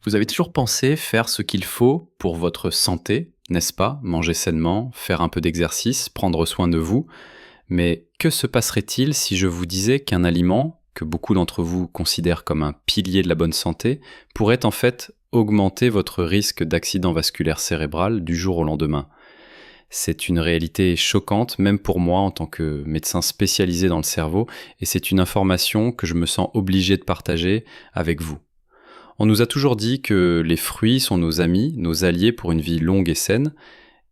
Vous avez toujours pensé faire ce qu'il faut pour votre santé, n'est-ce pas? Manger sainement, faire un peu d'exercice, prendre soin de vous. Mais que se passerait-il si je vous disais qu'un aliment, que beaucoup d'entre vous considèrent comme un pilier de la bonne santé, pourrait en fait augmenter votre risque d'accident vasculaire cérébral du jour au lendemain? C'est une réalité choquante, même pour moi en tant que médecin spécialisé dans le cerveau, et c'est une information que je me sens obligé de partager avec vous. On nous a toujours dit que les fruits sont nos amis, nos alliés pour une vie longue et saine,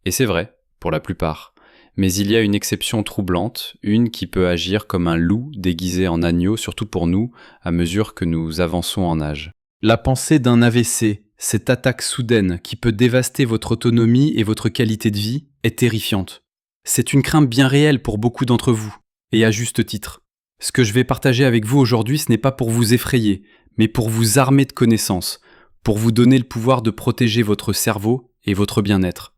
et c'est vrai, pour la plupart. Mais il y a une exception troublante, une qui peut agir comme un loup déguisé en agneau, surtout pour nous, à mesure que nous avançons en âge. La pensée d'un AVC, cette attaque soudaine qui peut dévaster votre autonomie et votre qualité de vie, est terrifiante. C'est une crainte bien réelle pour beaucoup d'entre vous, et à juste titre. Ce que je vais partager avec vous aujourd'hui, ce n'est pas pour vous effrayer, mais pour vous armer de connaissances, pour vous donner le pouvoir de protéger votre cerveau et votre bien-être.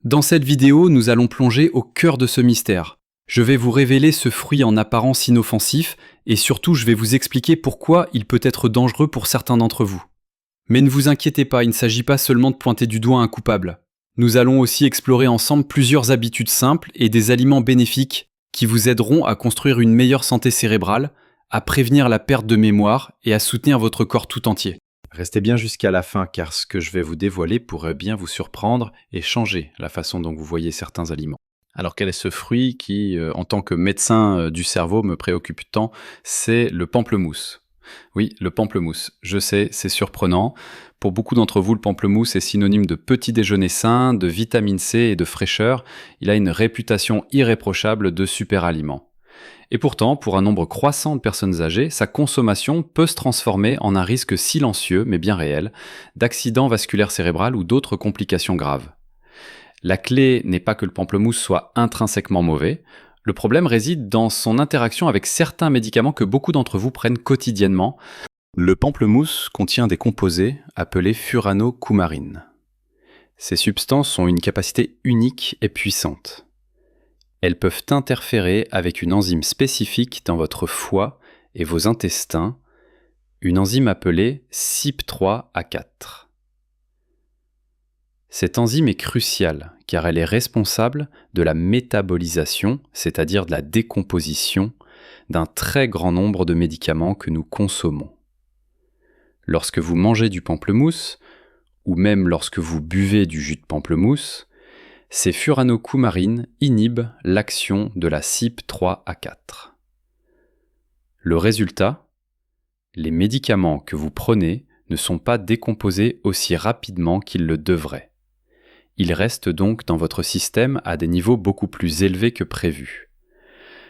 Dans cette vidéo, nous allons plonger au cœur de ce mystère. Je vais vous révéler ce fruit en apparence inoffensif, et surtout je vais vous expliquer pourquoi il peut être dangereux pour certains d'entre vous. Mais ne vous inquiétez pas, il ne s'agit pas seulement de pointer du doigt un coupable. Nous allons aussi explorer ensemble plusieurs habitudes simples et des aliments bénéfiques qui vous aideront à construire une meilleure santé cérébrale, à prévenir la perte de mémoire et à soutenir votre corps tout entier. Restez bien jusqu'à la fin car ce que je vais vous dévoiler pourrait bien vous surprendre et changer la façon dont vous voyez certains aliments. Alors quel est ce fruit qui, en tant que médecin du cerveau, me préoccupe tant? C'est le pamplemousse. Oui, le pamplemousse. Je sais, c'est surprenant. Pour beaucoup d'entre vous, le pamplemousse est synonyme de petit déjeuner sain, de vitamine C et de fraîcheur. Il a une réputation irréprochable de super aliment. Et pourtant, pour un nombre croissant de personnes âgées, sa consommation peut se transformer en un risque silencieux, mais bien réel, d'accident vasculaire cérébral ou d'autres complications graves. La clé n'est pas que le pamplemousse soit intrinsèquement mauvais. Le problème réside dans son interaction avec certains médicaments que beaucoup d'entre vous prennent quotidiennement. Le pamplemousse contient des composés appelés furanocoumarines. Ces substances ont une capacité unique et puissante. Elles peuvent interférer avec une enzyme spécifique dans votre foie et vos intestins, une enzyme appelée CYP3A4. Cette enzyme est cruciale car elle est responsable de la métabolisation, c'est-à-dire de la décomposition, d'un très grand nombre de médicaments que nous consommons. Lorsque vous mangez du pamplemousse, ou même lorsque vous buvez du jus de pamplemousse, ces furanocoumarines inhibent l'action de la CYP3A4. Le résultat, les médicaments que vous prenez ne sont pas décomposés aussi rapidement qu'ils le devraient. Ils restent donc dans votre système à des niveaux beaucoup plus élevés que prévu.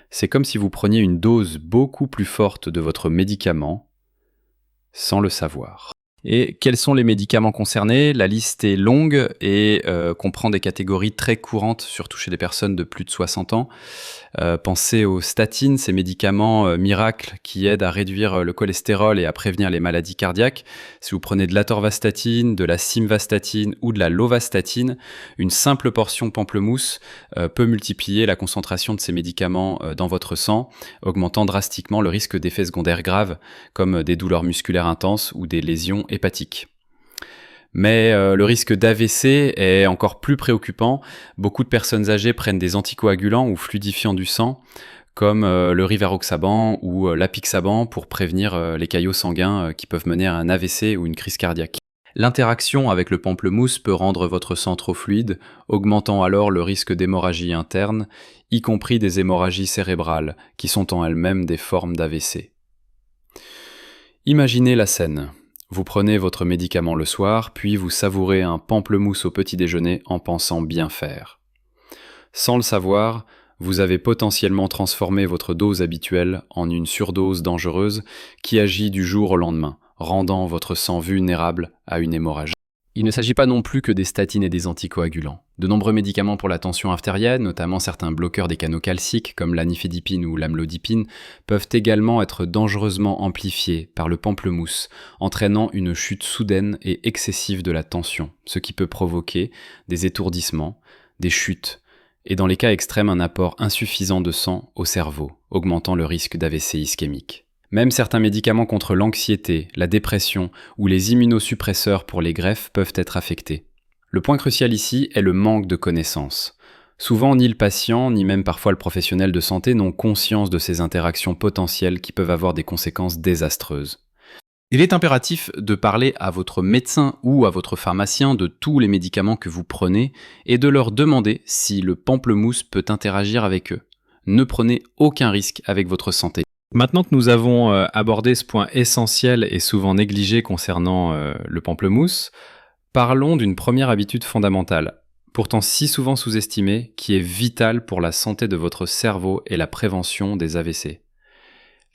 C'est comme si vous preniez une dose beaucoup plus forte de votre médicament sans le savoir. Et quels sont les médicaments concernés? La liste est longue et comprend des catégories très courantes, surtout chez les personnes de plus de 60 ans. Pensez aux statines, ces médicaments miracles qui aident à réduire le cholestérol et à prévenir les maladies cardiaques. Si vous prenez de l'atorvastatine, de la simvastatine ou de la lovastatine, une simple portion pamplemousse peut multiplier la concentration de ces médicaments dans votre sang, augmentant drastiquement le risque d'effets secondaires graves comme des douleurs musculaires intenses ou des lésions hépatiques. Mais le risque d'AVC est encore plus préoccupant. Beaucoup de personnes âgées prennent des anticoagulants ou fluidifiants du sang, comme le rivaroxaban ou l'apixaban pour prévenir les caillots sanguins qui peuvent mener à un AVC ou une crise cardiaque. L'interaction avec le pamplemousse peut rendre votre sang trop fluide, augmentant alors le risque d'hémorragie interne, y compris des hémorragies cérébrales, qui sont en elles-mêmes des formes d'AVC. Imaginez la scène. Vous prenez votre médicament le soir, puis vous savourez un pamplemousse au petit déjeuner en pensant bien faire. Sans le savoir, vous avez potentiellement transformé votre dose habituelle en une surdose dangereuse qui agit du jour au lendemain, rendant votre sang vulnérable à une hémorragie. Il ne s'agit pas non plus que des statines et des anticoagulants. De nombreux médicaments pour la tension artérielle, notamment certains bloqueurs des canaux calciques comme l'anifédipine ou l'amlodipine, peuvent également être dangereusement amplifiés par le pamplemousse, entraînant une chute soudaine et excessive de la tension, ce qui peut provoquer des étourdissements, des chutes, et dans les cas extrêmes un apport insuffisant de sang au cerveau, augmentant le risque d'AVC ischémique. Même certains médicaments contre l'anxiété, la dépression ou les immunosuppresseurs pour les greffes peuvent être affectés. Le point crucial ici est le manque de connaissances. Souvent, ni le patient, ni même parfois le professionnel de santé n'ont conscience de ces interactions potentielles qui peuvent avoir des conséquences désastreuses. Il est impératif de parler à votre médecin ou à votre pharmacien de tous les médicaments que vous prenez et de leur demander si le pamplemousse peut interagir avec eux. Ne prenez aucun risque avec votre santé. Maintenant que nous avons abordé ce point essentiel et souvent négligé concernant le pamplemousse, parlons d'une première habitude fondamentale, pourtant si souvent sous-estimée, qui est vitale pour la santé de votre cerveau et la prévention des AVC.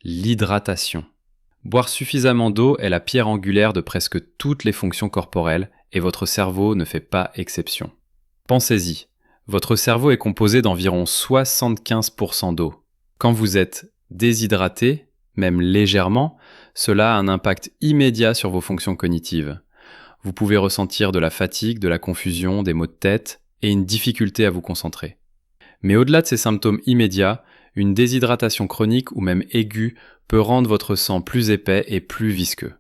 L'hydratation. Boire suffisamment d'eau est la pierre angulaire de presque toutes les fonctions corporelles et votre cerveau ne fait pas exception. Pensez-y, votre cerveau est composé d'environ 75% d'eau. Quand vous êtes déshydraté, même légèrement, cela a un impact immédiat sur vos fonctions cognitives. Vous pouvez ressentir de la fatigue, de la confusion, des maux de tête et une difficulté à vous concentrer. Mais au-delà de ces symptômes immédiats, une déshydratation chronique ou même aiguë peut rendre votre sang plus épais et plus visqueux.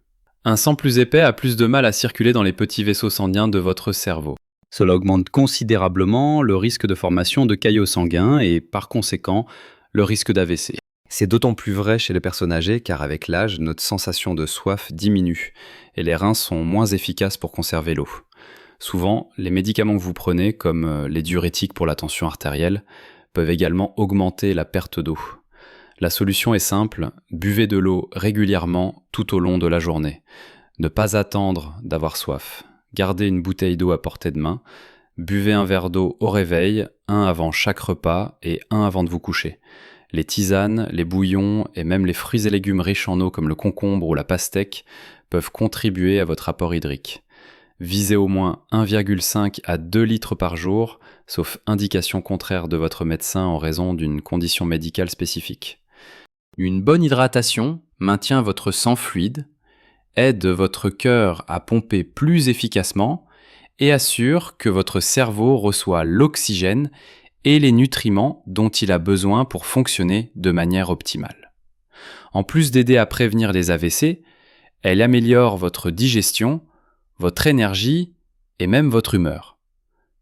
Un sang plus épais a plus de mal à circuler dans les petits vaisseaux sanguins de votre cerveau. Cela augmente considérablement le risque de formation de caillots sanguins et par conséquent le risque d'AVC. C'est d'autant plus vrai chez les personnes âgées car avec l'âge, notre sensation de soif diminue et les reins sont moins efficaces pour conserver l'eau. Souvent, les médicaments que vous prenez, comme les diurétiques pour la tension artérielle, peuvent également augmenter la perte d'eau. La solution est simple, buvez de l'eau régulièrement tout au long de la journée. Ne pas attendre d'avoir soif. Gardez une bouteille d'eau à portée de main. Buvez un verre d'eau au réveil, un avant chaque repas et un avant de vous coucher. Les tisanes, les bouillons et même les fruits et légumes riches en eau comme le concombre ou la pastèque peuvent contribuer à votre apport hydrique. Visez au moins 1,5 à 2 litres par jour, sauf indication contraire de votre médecin en raison d'une condition médicale spécifique. Une bonne hydratation maintient votre sang fluide, aide votre cœur à pomper plus efficacement et assure que votre cerveau reçoit l'oxygène et les nutriments dont il a besoin pour fonctionner de manière optimale. En plus d'aider à prévenir les AVC, elle améliore votre digestion, votre énergie et même votre humeur.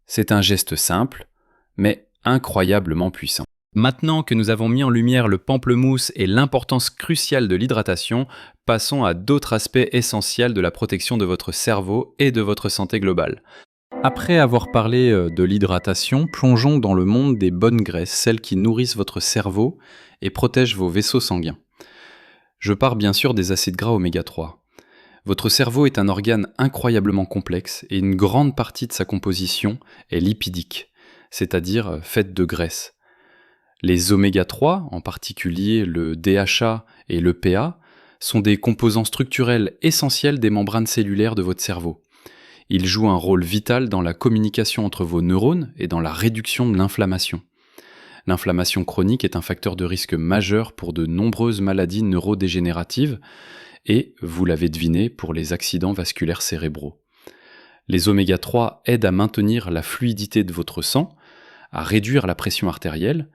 C'est un geste simple, mais incroyablement puissant. Maintenant que nous avons mis en lumière le pamplemousse et l'importance cruciale de l'hydratation, passons à d'autres aspects essentiels de la protection de votre cerveau et de votre santé globale. Après avoir parlé de l'hydratation, plongeons dans le monde des bonnes graisses, celles qui nourrissent votre cerveau et protègent vos vaisseaux sanguins. Je parle bien sûr des acides gras oméga 3. Votre cerveau est un organe incroyablement complexe et une grande partie de sa composition est lipidique, c'est-à-dire faite de graisse. Les oméga 3, en particulier le DHA et l'EPA, sont des composants structurels essentiels des membranes cellulaires de votre cerveau. Ils jouent un rôle vital dans la communication entre vos neurones et dans la réduction de l'inflammation. L'inflammation chronique est un facteur de risque majeur pour de nombreuses maladies neurodégénératives et, vous l'avez deviné, pour les accidents vasculaires cérébraux. Les oméga 3 aident à maintenir la fluidité de votre sang, à réduire la pression artérielle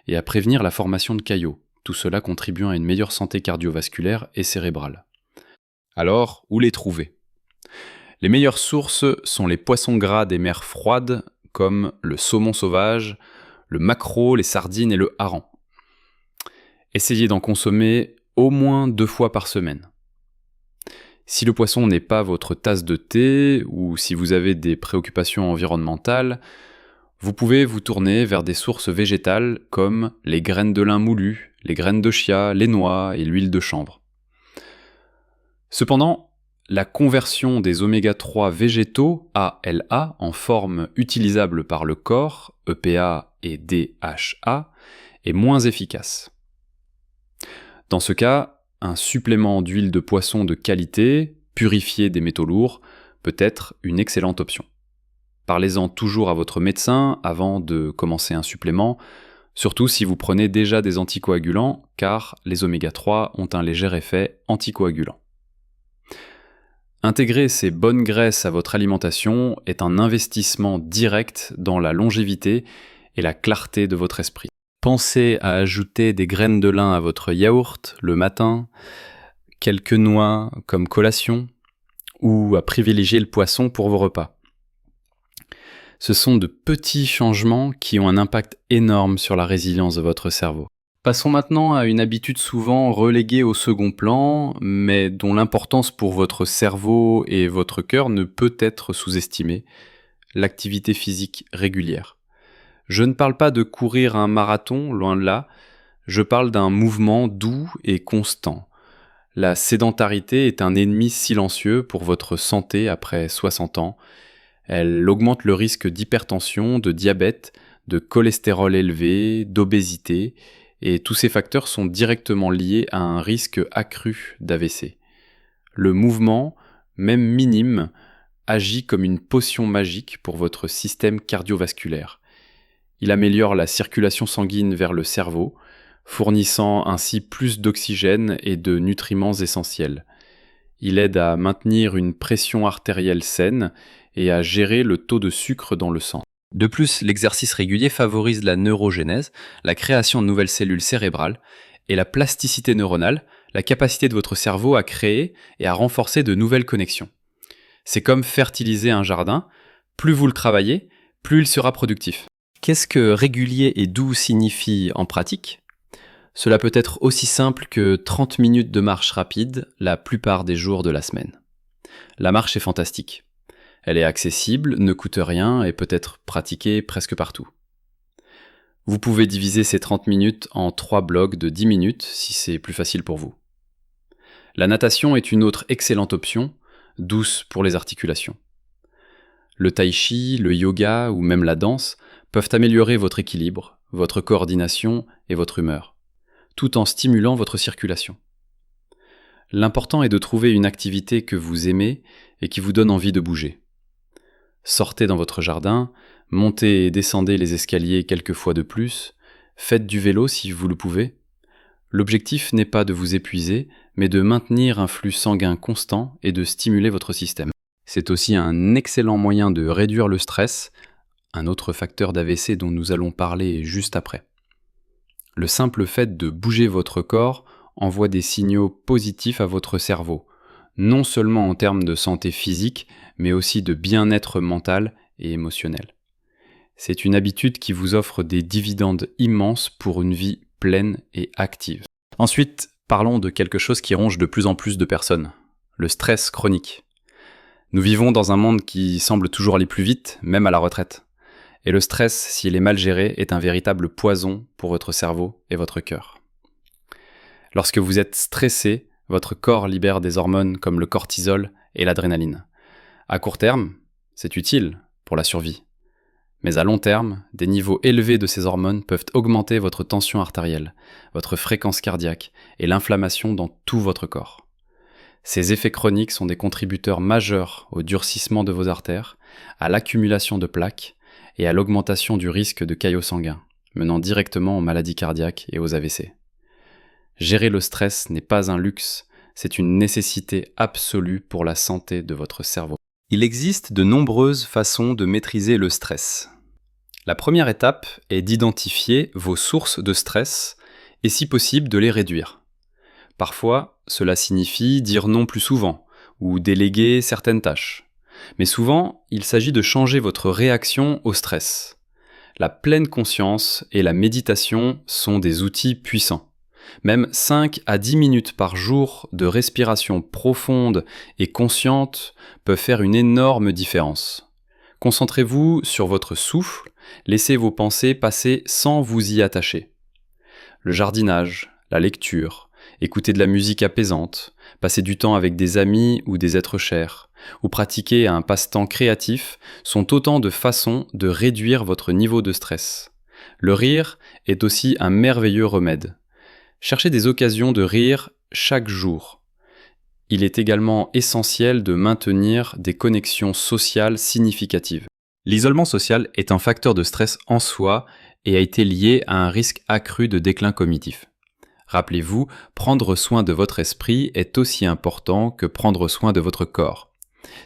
et à prévenir la formation de caillots, tout cela contribuant à une meilleure santé cardiovasculaire et cérébrale. Alors, où les trouver ? Les meilleures sources sont les poissons gras des mers froides, comme le saumon sauvage, le maquereau, les sardines et le hareng. Essayez d'en consommer au moins 2 fois par semaine. Si le poisson n'est pas votre tasse de thé, ou si vous avez des préoccupations environnementales, vous pouvez vous tourner vers des sources végétales comme les graines de lin moulu, les graines de chia, les noix et l'huile de chanvre. Cependant, la conversion des oméga 3 végétaux ALA en forme utilisable par le corps, EPA et DHA, est moins efficace. Dans ce cas, un supplément d'huile de poisson de qualité, purifié des métaux lourds, peut être une excellente option. Parlez-en toujours à votre médecin avant de commencer un supplément, surtout si vous prenez déjà des anticoagulants, car les oméga 3 ont un léger effet anticoagulant. Intégrer ces bonnes graisses à votre alimentation est un investissement direct dans la longévité et la clarté de votre esprit. Pensez à ajouter des graines de lin à votre yaourt le matin, quelques noix comme collation, ou à privilégier le poisson pour vos repas. Ce sont de petits changements qui ont un impact énorme sur la résilience de votre cerveau. Passons maintenant à une habitude souvent reléguée au second plan, mais dont l'importance pour votre cerveau et votre cœur ne peut être sous-estimée, l'activité physique régulière. Je ne parle pas de courir un marathon, loin de là, je parle d'un mouvement doux et constant. La sédentarité est un ennemi silencieux pour votre santé après 60 ans. Elle augmente le risque d'hypertension, de diabète, de cholestérol élevé, d'obésité, et tous ces facteurs sont directement liés à un risque accru d'AVC. Le mouvement, même minime, agit comme une potion magique pour votre système cardiovasculaire. Il améliore la circulation sanguine vers le cerveau, fournissant ainsi plus d'oxygène et de nutriments essentiels. Il aide à maintenir une pression artérielle saine et à gérer le taux de sucre dans le sang. De plus, l'exercice régulier favorise la neurogénèse, la création de nouvelles cellules cérébrales, et la plasticité neuronale, la capacité de votre cerveau à créer et à renforcer de nouvelles connexions. C'est comme fertiliser un jardin, plus vous le travaillez, plus il sera productif. Qu'est-ce que régulier et doux signifie en pratique ? Cela peut être aussi simple que 30 minutes de marche rapide la plupart des jours de la semaine. La marche est fantastique. Elle est accessible, ne coûte rien et peut être pratiquée presque partout. Vous pouvez diviser ces 30 minutes en 3 blocs de 10 minutes si c'est plus facile pour vous. La natation est une autre excellente option, douce pour les articulations. Le tai chi, le yoga ou même la danse peuvent améliorer votre équilibre, votre coordination et votre humeur, tout en stimulant votre circulation. L'important est de trouver une activité que vous aimez et qui vous donne envie de bouger. Sortez dans votre jardin, montez et descendez les escaliers quelques fois de plus, faites du vélo si vous le pouvez. L'objectif n'est pas de vous épuiser, mais de maintenir un flux sanguin constant et de stimuler votre système. C'est aussi un excellent moyen de réduire le stress, un autre facteur d'AVC dont nous allons parler juste après. Le simple fait de bouger votre corps envoie des signaux positifs à votre cerveau, non seulement en termes de santé physique, mais aussi de bien-être mental et émotionnel. C'est une habitude qui vous offre des dividendes immenses pour une vie pleine et active. Ensuite, parlons de quelque chose qui ronge de plus en plus de personnes, le stress chronique. Nous vivons dans un monde qui semble toujours aller plus vite, même à la retraite. Et le stress, s'il est mal géré, est un véritable poison pour votre cerveau et votre cœur. Lorsque vous êtes stressé, votre corps libère des hormones comme le cortisol et l'adrénaline. À court terme, c'est utile pour la survie. Mais à long terme, des niveaux élevés de ces hormones peuvent augmenter votre tension artérielle, votre fréquence cardiaque et l'inflammation dans tout votre corps. Ces effets chroniques sont des contributeurs majeurs au durcissement de vos artères, à l'accumulation de plaques et à l'augmentation du risque de caillots sanguins, menant directement aux maladies cardiaques et aux AVC. Gérer le stress n'est pas un luxe, c'est une nécessité absolue pour la santé de votre cerveau. Il existe de nombreuses façons de maîtriser le stress. La première étape est d'identifier vos sources de stress et si possible de les réduire. Parfois, cela signifie dire non plus souvent ou déléguer certaines tâches. Mais souvent, il s'agit de changer votre réaction au stress. La pleine conscience et la méditation sont des outils puissants. Même 5 à 10 minutes par jour de respiration profonde et consciente peuvent faire une énorme différence. Concentrez-vous sur votre souffle, laissez vos pensées passer sans vous y attacher. Le jardinage, la lecture, écouter de la musique apaisante, passer du temps avec des amis ou des êtres chers, ou pratiquer un passe-temps créatif sont autant de façons de réduire votre niveau de stress. Le rire est aussi un merveilleux remède. Cherchez des occasions de rire chaque jour. Il est également essentiel de maintenir des connexions sociales significatives. L'isolement social est un facteur de stress en soi et a été lié à un risque accru de déclin cognitif. Rappelez-vous, prendre soin de votre esprit est aussi important que prendre soin de votre corps.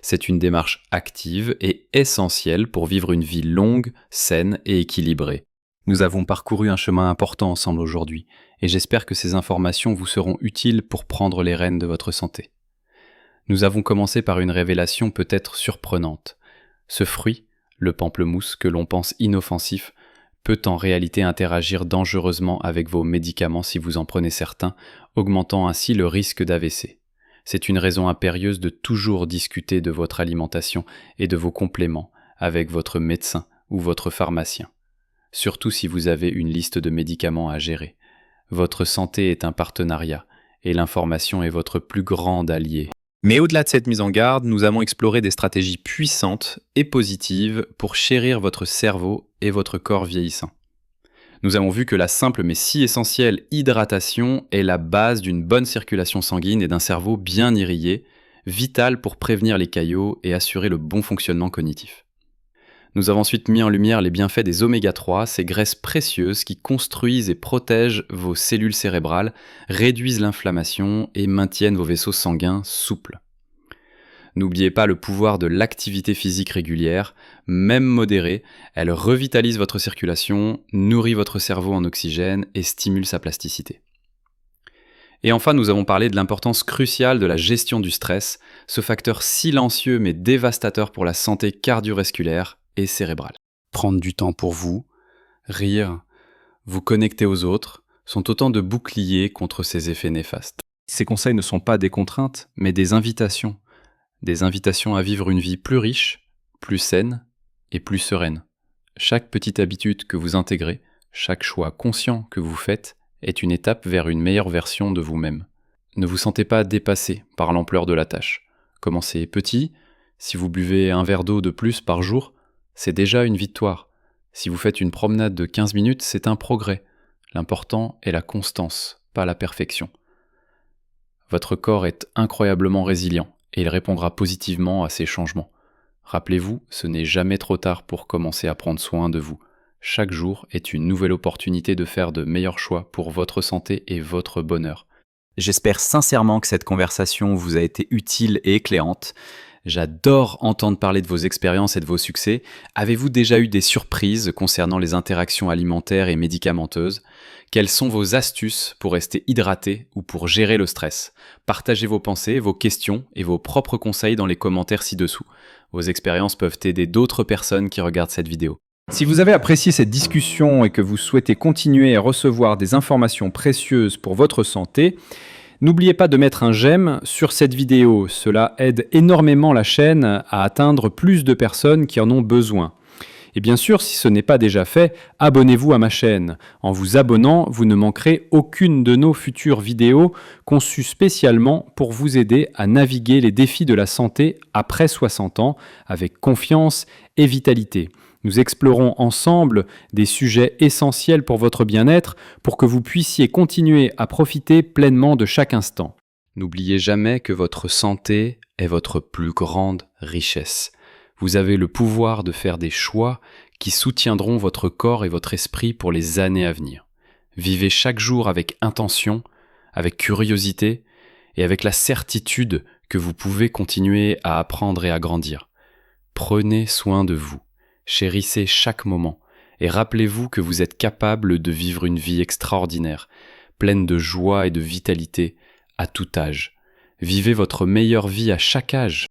C'est une démarche active et essentielle pour vivre une vie longue, saine et équilibrée. Nous avons parcouru un chemin important ensemble aujourd'hui, et j'espère que ces informations vous seront utiles pour prendre les rênes de votre santé. Nous avons commencé par une révélation peut-être surprenante. Ce fruit, le pamplemousse que l'on pense inoffensif, peut en réalité interagir dangereusement avec vos médicaments si vous en prenez certains, augmentant ainsi le risque d'AVC. C'est une raison impérieuse de toujours discuter de votre alimentation et de vos compléments avec votre médecin ou votre pharmacien. Surtout si vous avez une liste de médicaments à gérer. Votre santé est un partenariat et l'information est votre plus grand allié. Mais au-delà de cette mise en garde, nous avons exploré des stratégies puissantes et positives pour chérir votre cerveau et votre corps vieillissant. Nous avons vu que la simple mais si essentielle hydratation est la base d'une bonne circulation sanguine et d'un cerveau bien irrigué, vital pour prévenir les caillots et assurer le bon fonctionnement cognitif. Nous avons ensuite mis en lumière les bienfaits des oméga 3, ces graisses précieuses qui construisent et protègent vos cellules cérébrales, réduisent l'inflammation et maintiennent vos vaisseaux sanguins souples. N'oubliez pas le pouvoir de l'activité physique régulière, même modérée, elle revitalise votre circulation, nourrit votre cerveau en oxygène et stimule sa plasticité. Et enfin, nous avons parlé de l'importance cruciale de la gestion du stress, ce facteur silencieux mais dévastateur pour la santé cardio-vasculaire et cérébrale. Prendre du temps pour vous, rire, vous connecter aux autres, sont autant de boucliers contre ces effets néfastes. Ces conseils ne sont pas des contraintes, mais des invitations à vivre une vie plus riche, plus saine et plus sereine. Chaque petite habitude que vous intégrez, chaque choix conscient que vous faites, est une étape vers une meilleure version de vous-même. Ne vous sentez pas dépassé par l'ampleur de la tâche. Commencez petit, si vous buvez un verre d'eau de plus par jour, c'est déjà une victoire. Si vous faites une promenade de 15 minutes, c'est un progrès. L'important est la constance, pas la perfection. Votre corps est incroyablement résilient et il répondra positivement à ces changements. Rappelez-vous, ce n'est jamais trop tard pour commencer à prendre soin de vous. Chaque jour est une nouvelle opportunité de faire de meilleurs choix pour votre santé et votre bonheur. J'espère sincèrement que cette conversation vous a été utile et éclairante. J'adore entendre parler de vos expériences et de vos succès. Avez-vous déjà eu des surprises concernant les interactions alimentaires et médicamenteuses ? Quelles sont vos astuces pour rester hydraté ou pour gérer le stress ? Partagez vos pensées, vos questions et vos propres conseils dans les commentaires ci-dessous. Vos expériences peuvent aider d'autres personnes qui regardent cette vidéo. Si vous avez apprécié cette discussion et que vous souhaitez continuer à recevoir des informations précieuses pour votre santé, n'oubliez pas de mettre un j'aime sur cette vidéo. Cela aide énormément la chaîne à atteindre plus de personnes qui en ont besoin. Et bien sûr, si ce n'est pas déjà fait, abonnez-vous à ma chaîne. En vous abonnant, vous ne manquerez aucune de nos futures vidéos conçues spécialement pour vous aider à naviguer les défis de la santé après 60 ans avec confiance et vitalité. Nous explorons ensemble des sujets essentiels pour votre bien-être pour que vous puissiez continuer à profiter pleinement de chaque instant. N'oubliez jamais que votre santé est votre plus grande richesse. Vous avez le pouvoir de faire des choix qui soutiendront votre corps et votre esprit pour les années à venir. Vivez chaque jour avec intention, avec curiosité et avec la certitude que vous pouvez continuer à apprendre et à grandir. Prenez soin de vous. Chérissez chaque moment et rappelez-vous que vous êtes capable de vivre une vie extraordinaire, pleine de joie et de vitalité à tout âge. Vivez votre meilleure vie à chaque âge.